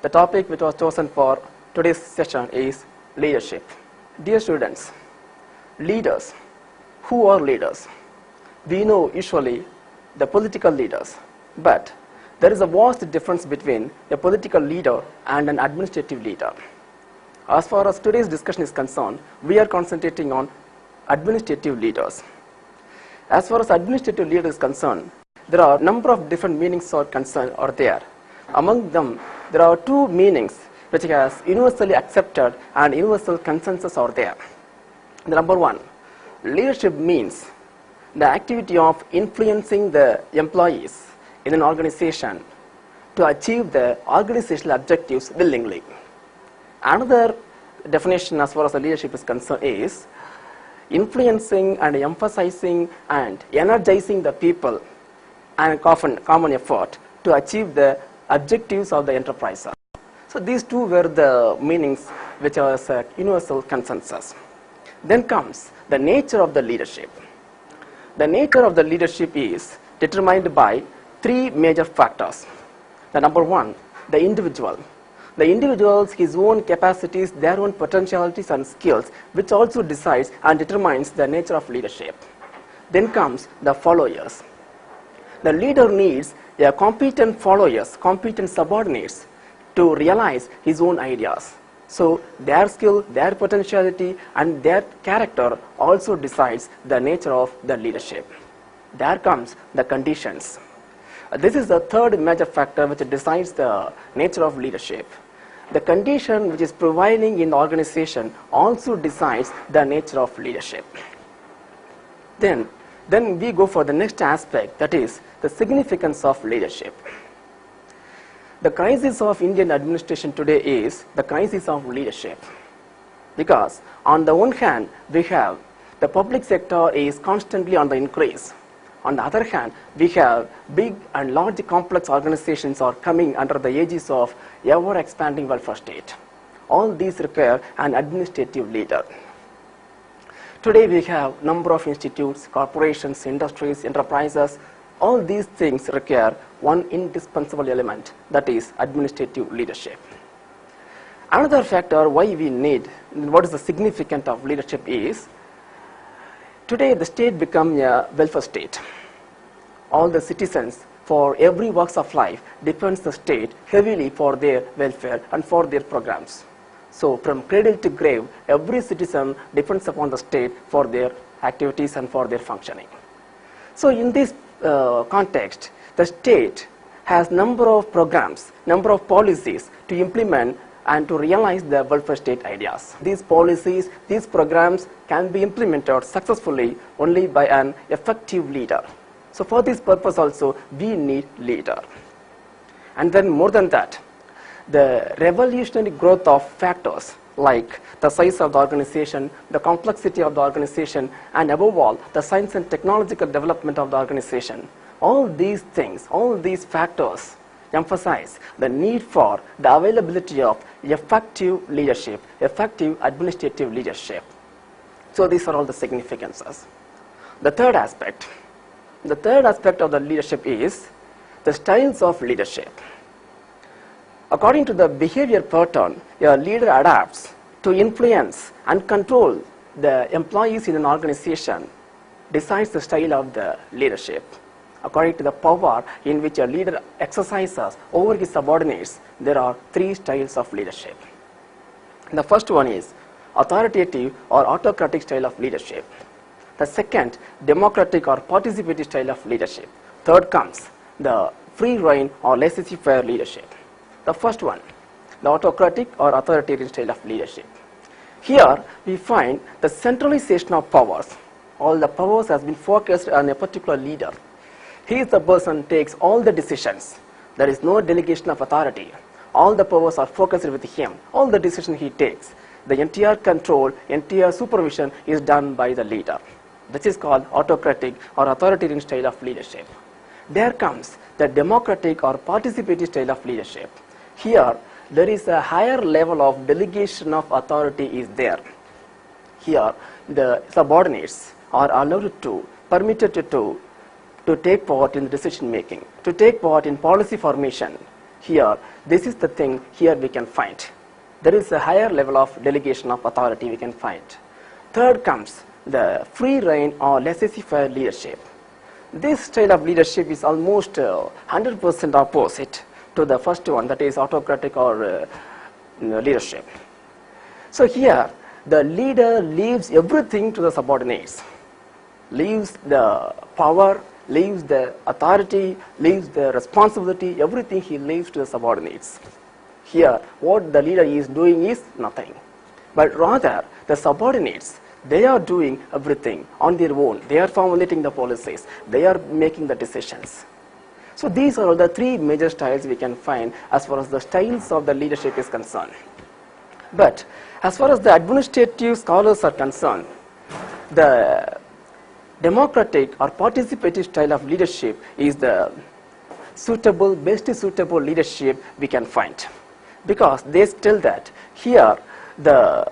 The topic which was chosen for today's session is leadership. Dear students, leaders. Who are leaders? We know usually the political leaders, but there is a vast difference between a political leader and an administrative leader. As far as today's discussion is concerned, we are concentrating on administrative leaders. As far as administrative leader is concerned, there are a number of different meanings are there. Among them, there are two meanings which has universally accepted and universal consensus are there. The number one, leadership means the activity of influencing the employees in an organization to achieve the organizational objectives willingly. Another definition as far as the leadership is concerned is influencing and emphasizing and energizing the people and common effort to achieve the objectives of the enterprise. So these two were the meanings which are universal consensus. Then comes the nature of the leadership. The nature of the leadership is determined by three major factors. The number one, the individual. The individual's his own capacities, their own potentialities and skills, which also decides and determines the nature of leadership. Then comes the followers. The leader needs a competent followers, competent subordinates to realize his own ideas. So their skill, their potentiality and their character also decides the nature of the leadership. There comes the conditions. This is the third major factor which decides the nature of leadership. The condition which is prevailing in the organization also decides the nature of leadership. Then we go for the next aspect, that is the significance of leadership. The crisis of Indian administration today is the crisis of leadership. Because on the one hand, we have the public sector is constantly on the increase. On the other hand, we have big and large complex organizations are coming under the aegis of ever-expanding welfare state. All these require an administrative leader. Today we have number of institutes, corporations, industries, enterprises. All these things require one indispensable element, that is administrative leadership. Another factor why we need, what is the significance of leadership is, today the state become a welfare state. All the citizens for every walks of life depends the state heavily for their welfare and for their programs. So from cradle to grave, every citizen depends upon the state for their activities and for their functioning. So in this context, the state has number of programs, number of policies to implement and to realize the welfare state ideas. These policies, these programs can be implemented successfully only by an effective leader. So for this purpose also, we need leader. And then more than that, the revolutionary growth of factors like the size of the organization, the complexity of the organization, and above all, the science and technological development of the organization. All these things, all these factors emphasize the need for the availability of effective leadership, effective administrative leadership. So these are all the significances. The third aspect of the leadership is the styles of leadership. According to the behavior pattern, a leader adapts to influence and control the employees in an organization, decides the style of the leadership. According to the power in which a leader exercises over his subordinates, there are three styles of leadership. The first one is authoritative or autocratic style of leadership. The second, democratic or participatory style of leadership. Third comes the free rein or laissez-faire leadership. The first one, the autocratic or authoritarian style of leadership. Here we find the centralization of powers. All the powers has been focused on a particular leader. He is the person who takes all the decisions. There is no delegation of authority. All the powers are focused with him. All the decisions he takes. The entire control, entire supervision is done by the leader. This is called autocratic or authoritarian style of leadership. There comes the democratic or participatory style of leadership. Here, there is a higher level of delegation of authority is there. Here, the subordinates are allowed to, permitted to take part in decision making, to take part in policy formation, Here, this is the thing here we can find. There is a higher level of delegation of authority we can find. Third comes the free reign or laissez-faire leadership. This style of leadership is almost 100% opposite to the first one, that is autocratic or leadership. So here, the leader leaves everything to the subordinates, leaves the power, leaves the authority, leaves the responsibility, everything he leaves to the subordinates. Here, what the leader is doing is nothing, but rather the subordinates, they are doing everything on their own. They are formulating the policies. They are making the decisions. So these are all the three major styles we can find as far as the styles of the leadership is concerned. But as far as the administrative scholars are concerned, the democratic or participative style of leadership is the suitable, best suitable leadership we can find. Because they tell that here the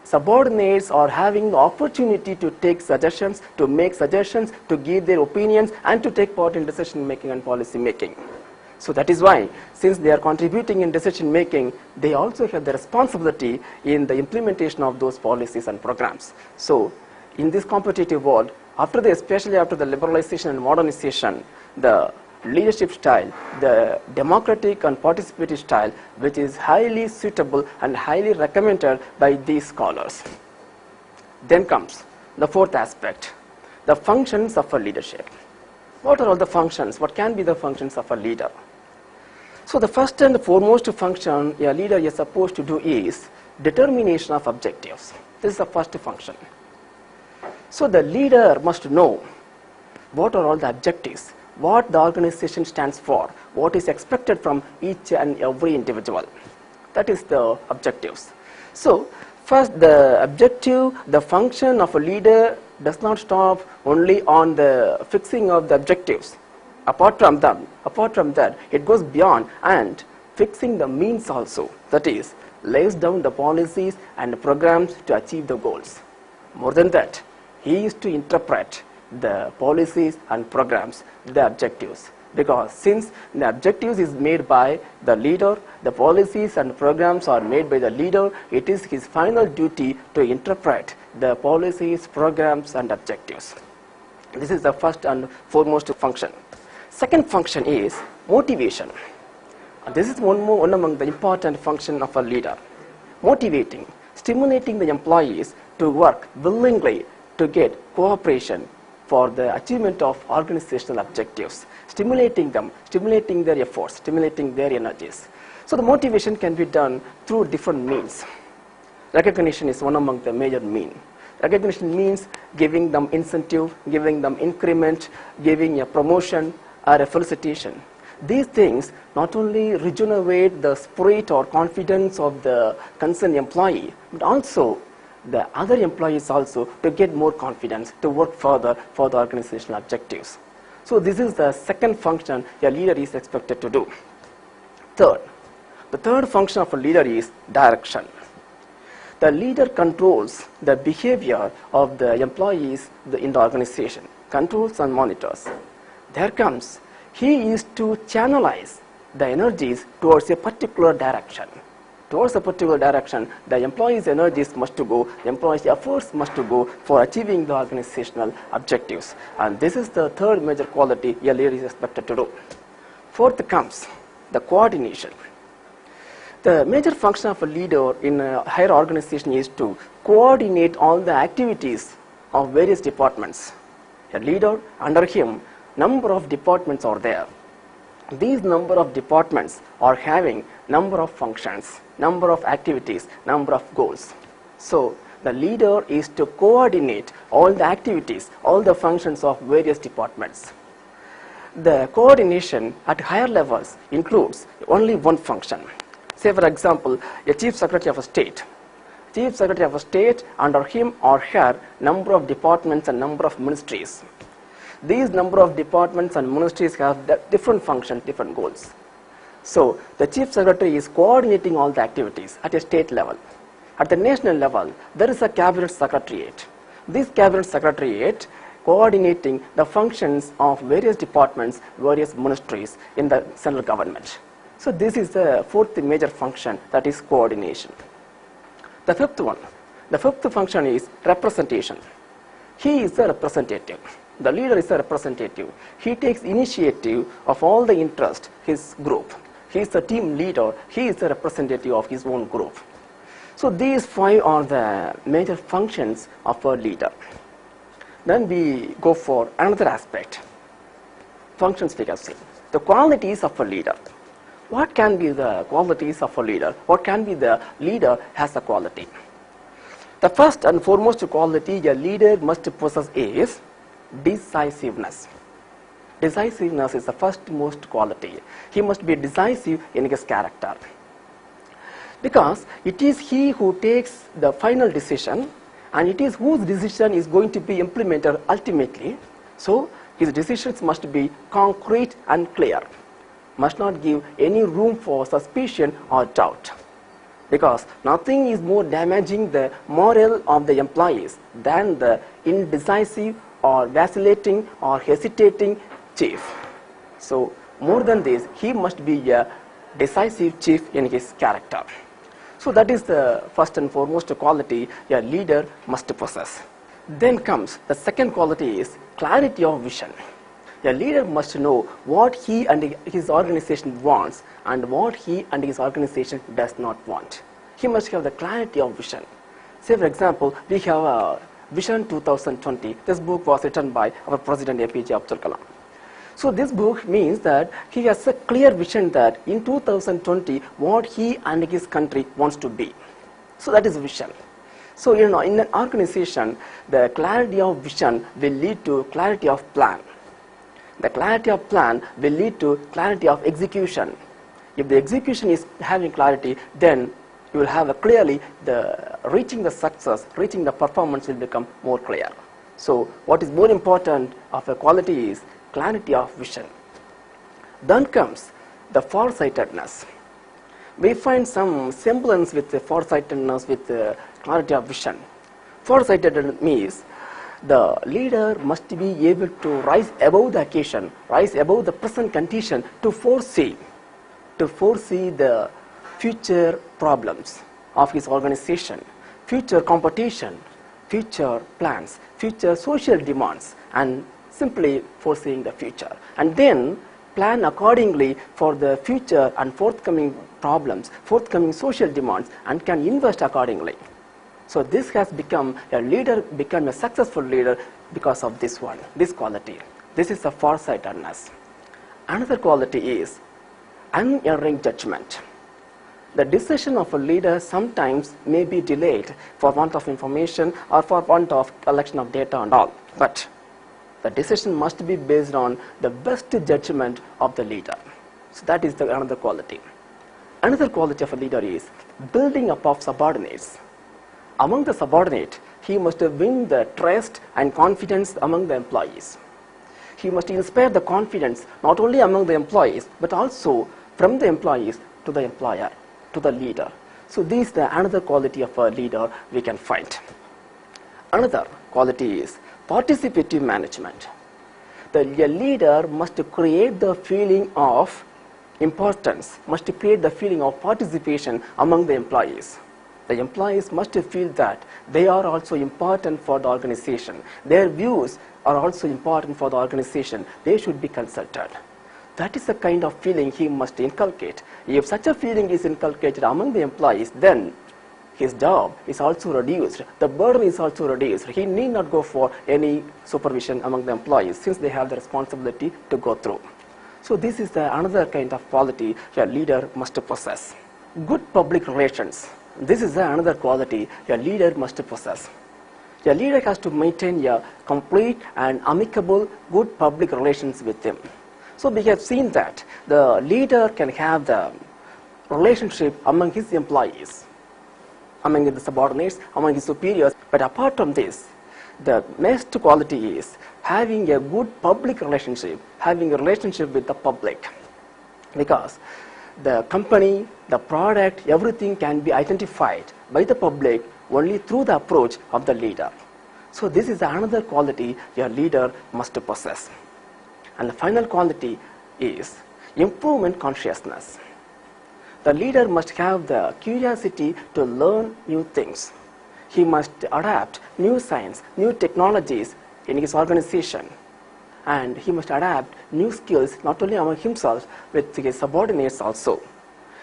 subordinates are having the opportunity to take suggestions, to make suggestions, to give their opinions, and to take part in decision making and policy making. So that is why, since they are contributing in decision making, they also have the responsibility in the implementation of those policies and programs. So in this competitive world, especially after the liberalization and modernization, the leadership style, the democratic and participatory style, which is highly suitable and highly recommended by these scholars. Then comes the fourth aspect, the functions of a leadership. What are all the functions? What can be the functions of a leader? So the first and foremost function a leader is supposed to do is determination of objectives. This is the first function. So the leader must know what are all the objectives, what the organization stands for, what is expected from each and every individual. That is the objectives. So first, the objective, the function of a leader does not stop only on the fixing of the objectives. Apart from that, it goes beyond and fixing the means also. That is, lays down the policies and programs to achieve the goals. More than that, he is to interpret the policies and programs, the objectives. Because since the objectives is made by the leader, the policies and programs are made by the leader, it is his final duty to interpret the policies, programs, and objectives. This is the first and foremost function. Second function is motivation. This is one among the important functions of a leader. Motivating, stimulating the employees to work willingly to get cooperation for the achievement of organizational objectives, stimulating them, stimulating their efforts, stimulating their energies. So the motivation can be done through different means. Recognition is one among the major means. Recognition means giving them incentive, giving them increment, giving a promotion or a felicitation. These things not only regenerate the spirit or confidence of the concerned employee, but also the other employees also to get more confidence to work further for the organizational objectives. So this is the second function a leader is expected to do. Third, the third function of a leader is direction. The leader controls the behavior of the employees in the organization, controls and monitors. There comes, he is to channelize the energies towards a particular direction. Towards a particular direction, the employees' energies must to go, the employees' efforts must to go for achieving the organizational objectives. And this is the third major quality a leader is expected to do. Fourth comes the coordination. The major function of a leader in a higher organization is to coordinate all the activities of various departments. A leader, under him, number of departments are there. These number of departments are having number of functions, number of activities, number of goals. So the leader is to coordinate all the activities, all the functions of various departments. The coordination at higher levels includes only one function. Say for example, a Chief Secretary of a state. Chief Secretary of a state, under him or her, number of departments and number of ministries. These number of departments and ministries have different functions, different goals. So the Chief Secretary is coordinating all the activities at a state level. At the national level, there is a Cabinet Secretariat. This Cabinet Secretariat coordinating the functions of various departments, various ministries in the central government. So this is the fourth major function, that is coordination. The fifth function is representation. He is the representative. The leader is the representative. He takes initiative of all the interest, his group. He is the team leader. He is the representative of his own group. So these 5 are the major functions of a leader. Then we go for another aspect. Functions we have seen. The qualities of a leader. What can be the qualities of a leader? What can be the leader has a quality? The first and foremost quality a leader must possess is decisiveness. Decisiveness is the first most quality. He must be decisive in his character. Because it is he who takes the final decision, and it is whose decision is going to be implemented ultimately. So his decisions must be concrete and clear, must not give any room for suspicion or doubt. Because nothing is more damaging the morale of the employees than the indecisive or vacillating or hesitating chief. So more than this, he must be a decisive chief in his character. So that is the first and foremost quality a leader must possess. Then comes the second quality is clarity of vision. A leader must know what he and his organization wants and what he and his organization does not want. He must have the clarity of vision. Say for example, we have a Vision 2020. This book was written by our President APJ Abdul Kalam. So this book means that he has a clear vision that in 2020 what he and his country wants to be. So that is vision. So in an organization, the clarity of vision will lead to clarity of plan. The clarity of plan will lead to clarity of execution. If the execution is having clarity, then you will have clearly reaching the success, reaching the performance will become more clear. So what is more important of a quality is clarity of vision. Then comes the farsightedness. We find some semblance with the farsightedness with the clarity of vision. Farsightedness means the leader must be able to rise above the occasion, rise above the present condition to foresee the future problems of his organization, future competition, future plans, future social demands, and simply foreseeing the future. And then plan accordingly for the future and forthcoming problems, forthcoming social demands, and can invest accordingly. So this has become a leader, become a successful leader because of this one, this quality. This is the farsightedness. Another quality is unerring judgment. The decision of a leader sometimes may be delayed for want of information or for want of collection of data and all. But the decision must be based on the best judgment of the leader. So that is another quality. Another quality of a leader is building up of subordinates. Among the subordinate, he must win the trust and confidence among the employees. He must inspire the confidence not only among the employees, but also from the employees to the employer, to the leader. So this is another quality of a leader we can find. Another quality is participative management. The leader must create the feeling of importance, must create the feeling of participation among the employees. The employees must feel that they are also important for the organization. Their views are also important for the organization. They should be consulted. That is the kind of feeling he must inculcate. If such a feeling is inculcated among the employees, then his job is also reduced. The burden is also reduced. He need not go for any supervision among the employees since they have the responsibility to go through. So this is another kind of quality a leader must possess. Good public relations. This is another quality a leader must possess. A leader has to maintain a complete and amicable good public relations with them. So we have seen that the leader can have the relationship among his employees, among the subordinates, among his superiors. But apart from this, the next quality is having a good public relationship, having a relationship with the public. Because the company, the product, everything can be identified by the public only through the approach of the leader. So this is another quality your leader must possess. And the final quality is improvement consciousness. The leader must have the curiosity to learn new things. He must adapt new science, new technologies in his organization. And he must adapt new skills not only among himself, with his subordinates also.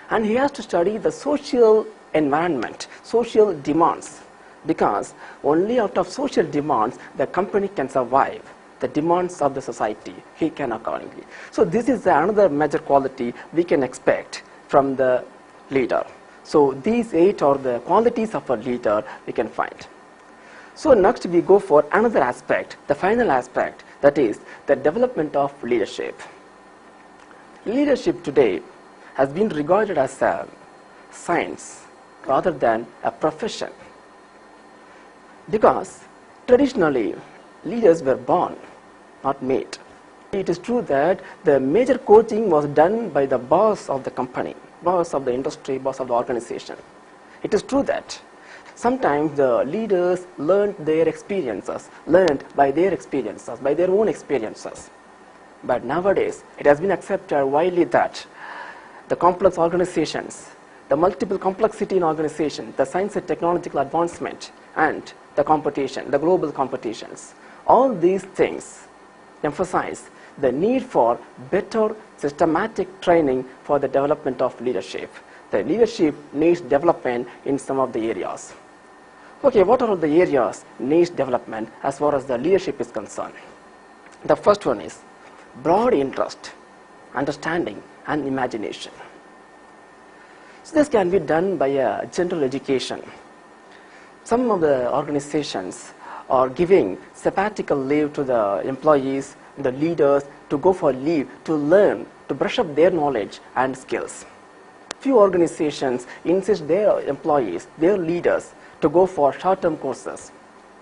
And he has to study the social environment, social demands, because only out of social demands the company can survive. The demands of the society, he can accordingly. So this is another major quality we can expect from the leader. So these 8 are the qualities of a leader we can find. So next we go for another aspect, the final aspect, that is the development of leadership. Leadership today has been regarded as a science rather than a profession, because traditionally leaders were born, not made. It is true that the major coaching was done by the boss of the company, boss of the industry, boss of the organization. It is true that sometimes the leaders learned their experiences, learned by their experiences, by their own experiences. But nowadays, it has been accepted widely that the complex organizations, the multiple complexity in organization, the science and technological advancement, and the competition, the global competitions, all these things emphasize the need for better systematic training for the development of leadership. The leadership needs development in some of the areas. Okay, what are the areas needs development as far as the leadership is concerned? The first one is broad interest, understanding, and imagination. So this can be done by a general education. Some of the organizations are giving sabbatical leave to the employees, the leaders, to go for leave, to learn, to brush up their knowledge and skills. Few organizations insist their employees, their leaders, to go for short-term courses.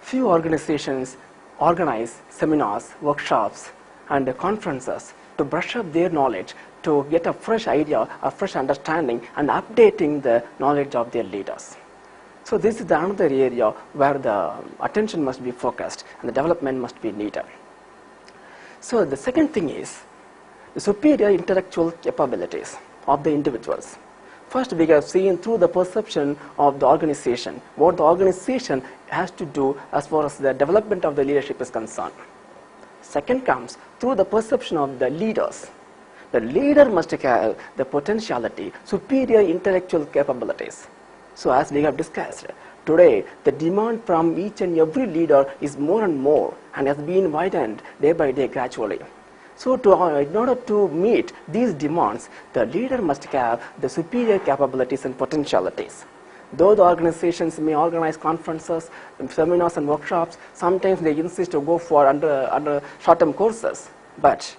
Few organizations organize seminars, workshops, and conferences to brush up their knowledge, to get a fresh idea, a fresh understanding, and updating the knowledge of their leaders. So this is another area where the attention must be focused and the development must be needed. So the second thing is the superior intellectual capabilities of the individuals. First, we have seen through the perception of the organization, what the organization has to do as far as the development of the leadership is concerned. Second comes through the perception of the leaders. The leader must have the potentiality, superior intellectual capabilities. So as we have discussed, today the demand from each and every leader is more and more and has been widened day by day gradually. So in order to meet these demands, the leader must have the superior capabilities and potentialities. Though the organizations may organize conferences, seminars and workshops, sometimes they insist to go for under short-term courses. But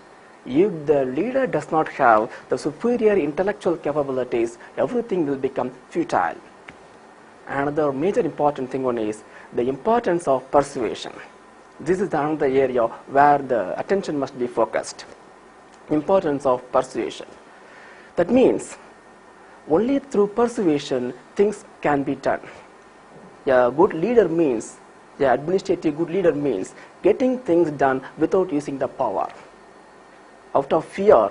if the leader does not have the superior intellectual capabilities, everything will become futile. Another major important thing one is the importance of persuasion. This is another area where the attention must be focused. Importance of persuasion. That means only through persuasion things can be done. A good leader means, the administrative good leader means getting things done without using the power. Out of fear,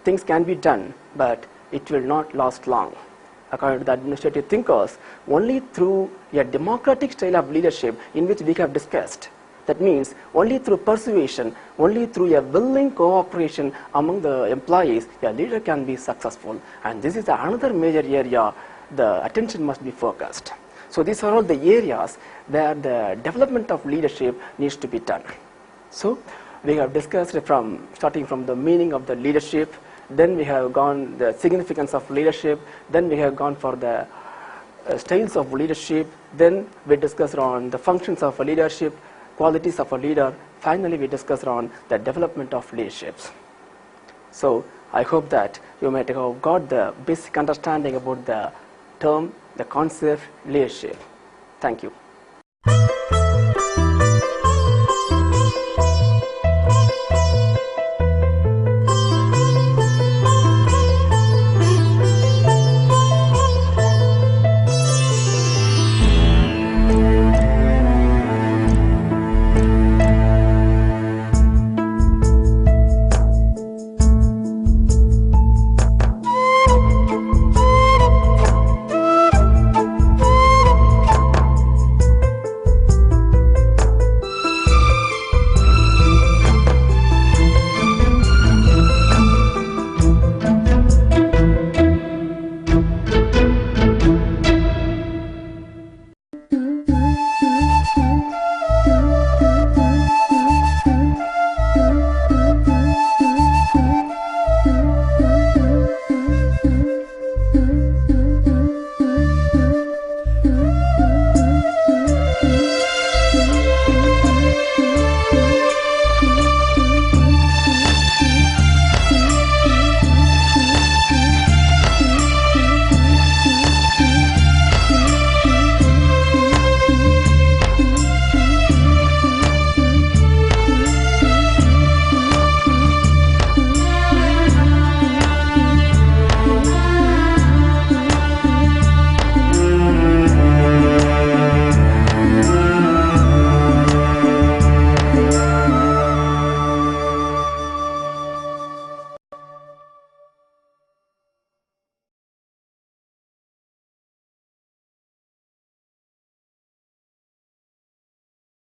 things can be done, but it will not last long. According to the administrative thinkers, only through a democratic style of leadership in which we have discussed. That means only through persuasion, only through a willing cooperation among the employees, a leader can be successful. And this is another major area the attention must be focused. So these are all the areas where the development of leadership needs to be done. So we have discussed starting from the meaning of the leadership, then we have gone the significance of leadership, then we have gone for the styles of leadership, then we discussed on the functions of a leadership, qualities of a leader, finally we discussed on the development of leaderships. So I hope that you might have got the basic understanding about the term, the concept leadership. Thank you.